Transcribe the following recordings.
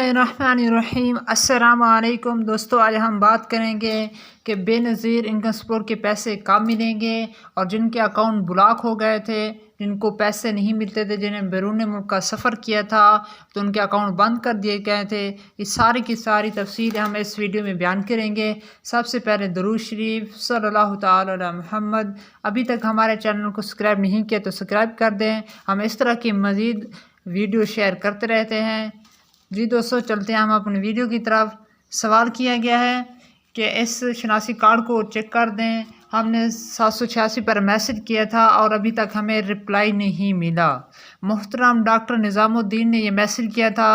बिस्मिल्लाहिर्रहमानिर्रहीम। अस्सलाम वालेकुम दोस्तों, आज हम बात करेंगे कि बेनज़ीर इनकम सपोर्ट के पैसे कब मिलेंगे और जिनके अकाउंट ब्लॉक हो गए थे, जिनको पैसे नहीं मिलते थे, जिन्हें बैरून मुल्क का सफ़र किया था तो उनके अकाउंट बंद कर दिए गए थे। ये सारी की सारी तफसील हम इस वीडियो में बयान करेंगे। सबसे पहले दुरूद शरीफ सल्लल्लाहु तआला अला मुहम्मद। अभी तक हमारे चैनल को सब्सक्राइब नहीं किया तो सब्सक्राइब कर दें। हम इस तरह की मज़ीद वीडियो शेयर करते रहते हैं। जी दोस्तों, चलते हैं हम अपने वीडियो की तरफ। सवाल किया गया है कि इस शनासी कार्ड को चेक कर दें। हमने 786 पर मैसेज किया था और अभी तक हमें रिप्लाई नहीं मिला। मोहतरम डॉक्टर निज़ामुद्दीन ने यह मैसेज किया था,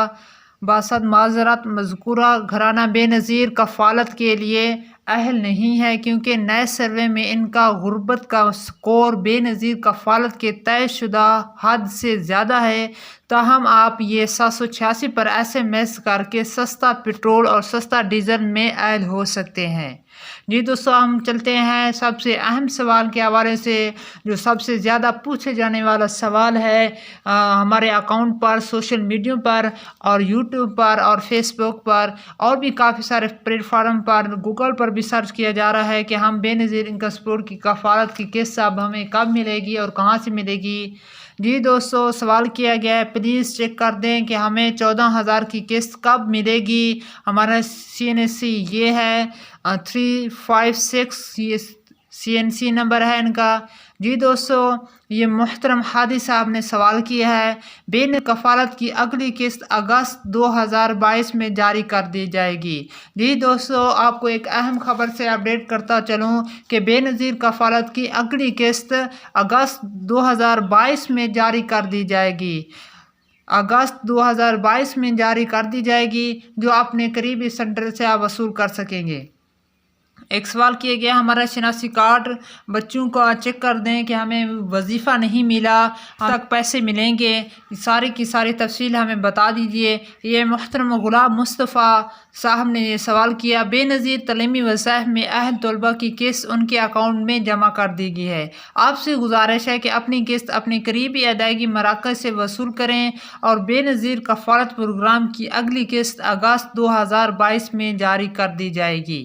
बासद माजरत मज़कूरा घराना बेनज़ीर कफ़ालत के लिए अहल नहीं है क्योंकि नए सर्वे में इनका गुर्बत का स्कोर बेनज़ीर कफ़ालत के तयशुदा हद से ज़्यादा है। ताहम आप ये 786 पर SMS करके सस्ता पेट्रोल और सस्ता डीजल में अहल हो सकते हैं। जी दोस्तों, हम चलते हैं सबसे अहम सवाल के हवाले से, जो सबसे ज़्यादा पूछे जाने वाला सवाल है हमारे अकाउंट पर, सोशल मीडिया पर और यूट्यूब पर और फेसबुक पर और भी काफ़ी सारे प्लेटफार्म पर, गूगल पर भी सर्च किया जा रहा है कि हम बेनज़ीर इनकम सपोर्ट की कफ़ालत की किस्त अब हमें कब मिलेगी और कहाँ से मिलेगी। जी दोस्तों, सवाल किया गया है, प्लीज़ चेक कर दें कि हमें 14,000 की किस्त कब मिलेगी। हमारा CNC ये है 356, ये CNC नंबर है इनका। जी दोस्तों, ये मोहतरम हादी साहब ने सवाल किया है, बेन कफ़ालत की अगली किस्त अगस्त 2022 में जारी कर दी जाएगी। जी दोस्तों, आपको एक अहम खबर से अपडेट करता चलूँ कि बेनज़ीर कफ़ालत की अगली किस्त अगस्त 2022 में जारी कर दी जाएगी। अगस्त 2022 में जारी कर दी जाएगी, जो अपने करीबी सेंटर से आप वसूल कर सकेंगे। एक सवाल किया गया, हमारा शनासी कार्ड बच्चों का चेक कर दें कि हमें वजीफ़ा नहीं मिला, तक पैसे मिलेंगे। सारी की सारी तफसील हमें बता दीजिए। ये मोहतरम गुलाम मुस्तफ़ा साहब ने ये सवाल किया, बेनज़ीर तलीमी वसाइफ में अहल तलबा की किस्त उनके अकाउंट में जमा कर दी गई है। आपसे गुजारिश है कि अपनी किस्त अपनी करीबी अदायगी मराकज़ से वसूल करें और बेनज़ीर कफ़ालत प्रोग्राम की अगली किस्त अगस्त 2022 में जारी कर दी जाएगी।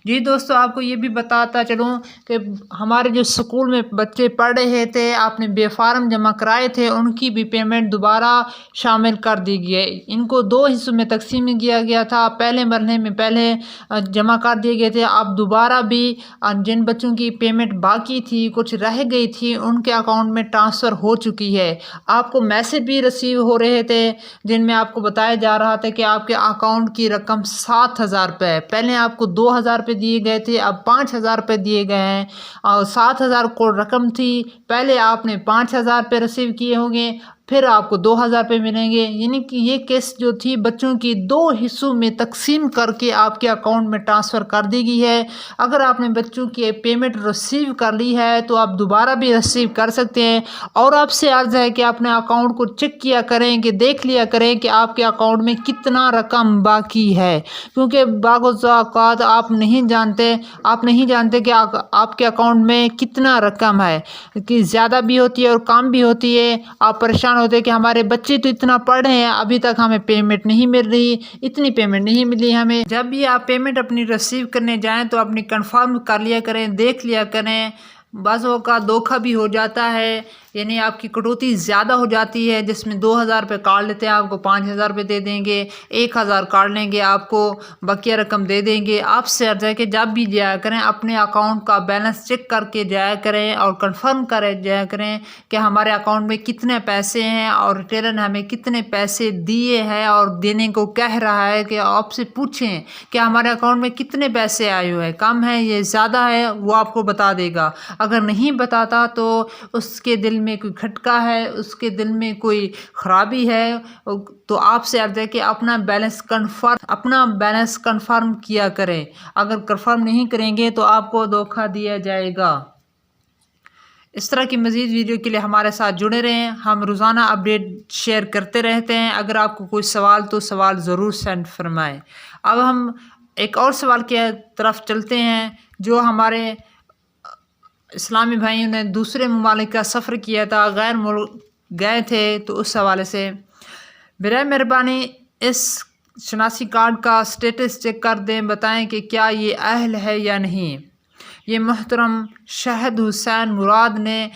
जी दोस्तों, आपको ये भी बताता चलूँ कि हमारे जो स्कूल में बच्चे पढ़ रहे थे, आपने बेफार्म जमा कराए थे, उनकी भी पेमेंट दोबारा शामिल कर दी गई है। इनको 2 हिस्सों में तकसीम किया गया था। पहले मरहले में पहले जमा कर दिए गए थे, अब दोबारा भी जिन बच्चों की पेमेंट बाकी थी, कुछ रह गई थी, उनके अकाउंट में ट्रांसफ़र हो चुकी है। आपको मैसेज भी रिसीव हो रहे थे जिनमें आपको बताया जा रहा था कि आपके अकाउंट की रकम 7,000 रुपये है। पहले आपको 2,000 रुपये दिए गए थे, अब 5,000 रुपये दिए गए हैं और 7,000 को रकम थी। पहले आपने 5,000 रुपये रिसीव किए होंगे, फिर आपको 2,000 रुपये मिलेंगे। यानी कि ये किस्त जो थी बच्चों की 2 हिस्सों में तकसीम करके आपके अकाउंट में ट्रांसफ़र कर दी गई है। अगर आपने बच्चों की पेमेंट रिसीव कर ली है तो आप दोबारा भी रिसीव कर सकते हैं। और आपसे अर्ज़ है कि अपने अकाउंट को चेक किया करें, कि देख लिया करें कि आपके अकाउंट में कितना रकम बाकी है, क्योंकि बाक़-औक़ात आप नहीं जानते कि आपके अकाउंट में कितना रकम है, कि ज़्यादा भी होती है और कम भी होती है। आप परेशान होते हैं कि हमारे बच्चे तो इतना पढ़ रहे हैं, अभी तक हमें पेमेंट नहीं मिल रही, इतनी पेमेंट नहीं मिली हमें। जब भी आप पेमेंट अपनी रिसीव करने जाएं तो अपनी कंफर्म कर लिया करें, देख लिया करें। बाज़ों का धोखा भी हो जाता है, यानी आपकी कटौती ज़्यादा हो जाती है, जिसमें 2,000 रुपये काट लेते हैं, आपको 5,000 रुपये दे देंगे, 1,000 काट लेंगे, आपको बकिया रकम दे देंगे। आपसे अर्ज़ है कि जब भी जाया करें अपने अकाउंट का बैलेंस चेक करके जाया करें और कंफर्म कर जाया करें कि हमारे अकाउंट में कितने पैसे हैं और रिटेलर ने हमें कितने पैसे दिए हैं और देने को कह रहा है। कि आपसे पूछें कि हमारे अकाउंट में कितने पैसे आए हुए हैं, कम है ये ज़्यादा है, वो आपको बता देगा। अगर नहीं बताता तो उसके दिल में कोई खटका है, उसके दिल में कोई ख़राबी है, तो आपसे अर्ज़ है कि अपना बैलेंस कन्फर्म किया करें। अगर कन्फर्म नहीं करेंगे तो आपको धोखा दिया जाएगा। इस तरह की मज़ीद वीडियो के लिए हमारे साथ जुड़े रहें। हम रोज़ाना अपडेट शेयर करते रहते हैं। अगर आपको कोई सवाल तो सवाल ज़रूर सेंड फरमाएँ। अब हम एक और सवाल की तरफ चलते हैं, जो हमारे इस्लामी भाइयों ने दूसरे ममालिक का सफ़र किया था, गैर मुल्क गए थे, तो उस हवाले से बराए मेहरबानी इस शनासी कार्ड का स्टेटस चेक कर दें, बताएं कि क्या ये अहल है या नहीं। ये मोहतरम शहद हुसैन मुराद ने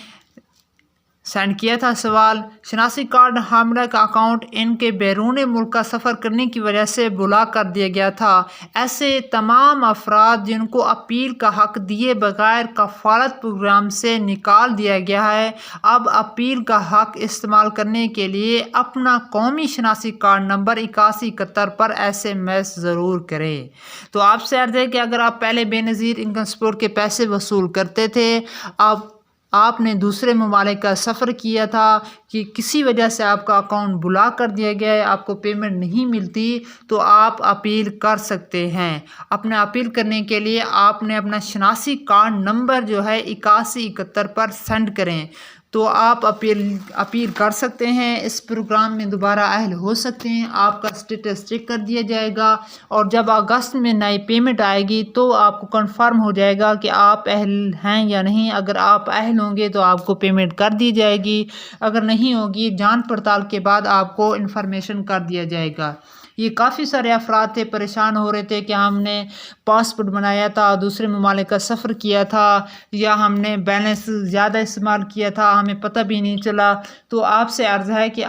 सेंड किया था सवाल। शनासी कार्ड हामिला का अकाउंट इनके बैरून मुल्क का सफ़र करने की वजह से ब्लॉक कर दिया गया था। ऐसे तमाम अफराद जिनको अपील का हक़ दिए बगैर कफ़ालत प्रोग्राम से निकाल दिया गया है, अब अपील का हक़ इस्तेमाल करने के लिए अपना कौमी शनासी कार्ड नंबर 8171 पर SMS ज़रूर करें। तो आपसे अर्ज़ है कि अगर आप पहले बेनज़ीर इनकम सपोर्ट के पैसे वसूल करते थे, अब आपने दूसरे ममालिक का सफ़र किया था कि किसी वजह से आपका अकाउंट ब्लॉक कर दिया गया है, आपको पेमेंट नहीं मिलती, तो आप अपील कर सकते हैं। अपना अपील करने के लिए आपने अपना शनासी कार्ड नंबर जो है 8171 पर सेंड करें, तो आप अपील कर सकते हैं। इस प्रोग्राम में दोबारा अहल हो सकते हैं, आपका स्टेटस चेक कर दिया जाएगा और जब अगस्त में नई पेमेंट आएगी तो आपको कंफर्म हो जाएगा कि आप अहल हैं या नहीं। अगर आप अहल होंगे तो आपको पेमेंट कर दी जाएगी, अगर नहीं होगी जांच पड़ताल के बाद आपको इन्फॉर्मेशन कर दिया जाएगा। ये काफ़ी सारे अफराद थे, परेशान हो रहे थे कि हमने पासपोर्ट बनाया था, दूसरे ममालिक का सफ़र किया था, या हमने बैलेंस ज़्यादा इस्तेमाल किया था, हमें पता भी नहीं चला। तो आपसे अर्ज़ है कि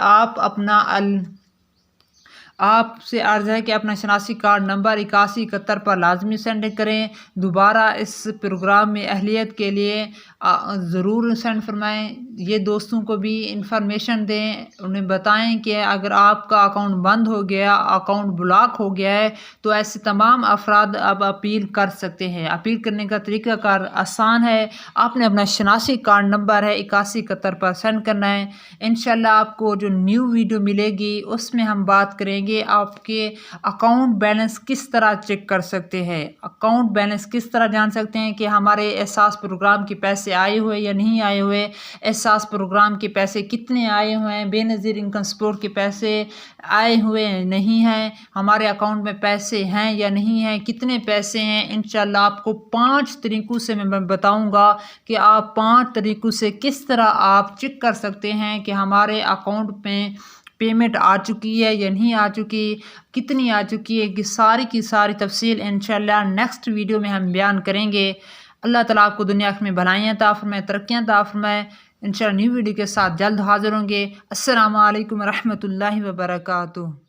अपना शनासी कार्ड नंबर 8171 पर लाजमी सेंड करें। दोबारा इस प्रोग्राम में अहलियत के लिए ज़रूर सेंड फरमाएँ। ये दोस्तों को भी इंफॉर्मेशन दें, उन्हें बताएं कि अगर आपका अकाउंट बंद हो गया, अकाउंट ब्लॉक हो गया है, तो ऐसे तमाम अफराद अब अपील कर सकते हैं। अपील करने का तरीक़ाकार आसान है, आपने अपना शनासी कार्ड नंबर है 8171 पर सेंड करना है। इंशाल्लाह आपको जो न्यू वीडियो मिलेगी उसमें हम बात करेंगे आपके अकाउंट बैलेंस किस तरह चेक कर सकते हैं, अकाउंट बैलेंस किस तरह जान सकते हैं कि हमारे एहसास प्रोग्राम के पैसे आए हुए या नहीं आए हुए, एहसास प्रोग्राम के पैसे कितने आए हुए हैं, बेनज़ीर इनकम सपोर्ट के पैसे आए हुए नहीं हैं, हमारे अकाउंट में पैसे हैं या नहीं हैं, कितने पैसे हैं। इंशाल्लाह आपको 5 तरीक़ों से मैं बताऊंगा कि आप 5 तरीक़ों से किस तरह आप चेक कर सकते हैं कि हमारे अकाउंट में पेमेंट आ चुकी है या नहीं आ चुकी, कितनी आ चुकी है, कि की सारी तफसील इंशाल्लाह नेक्स्ट वीडियो में हम बयान करेंगे। अल्लाह ताला आपको दुनिया में भलाइयाँ अता फरमाए, तरक्कियाँ अता फरमाए। इंशाल्लाह न्यू वीडियो के साथ जल्द हाज़िर होंगे। अस्सलामु अलैकुम रहमतुल्लाहि व बरकातुहू।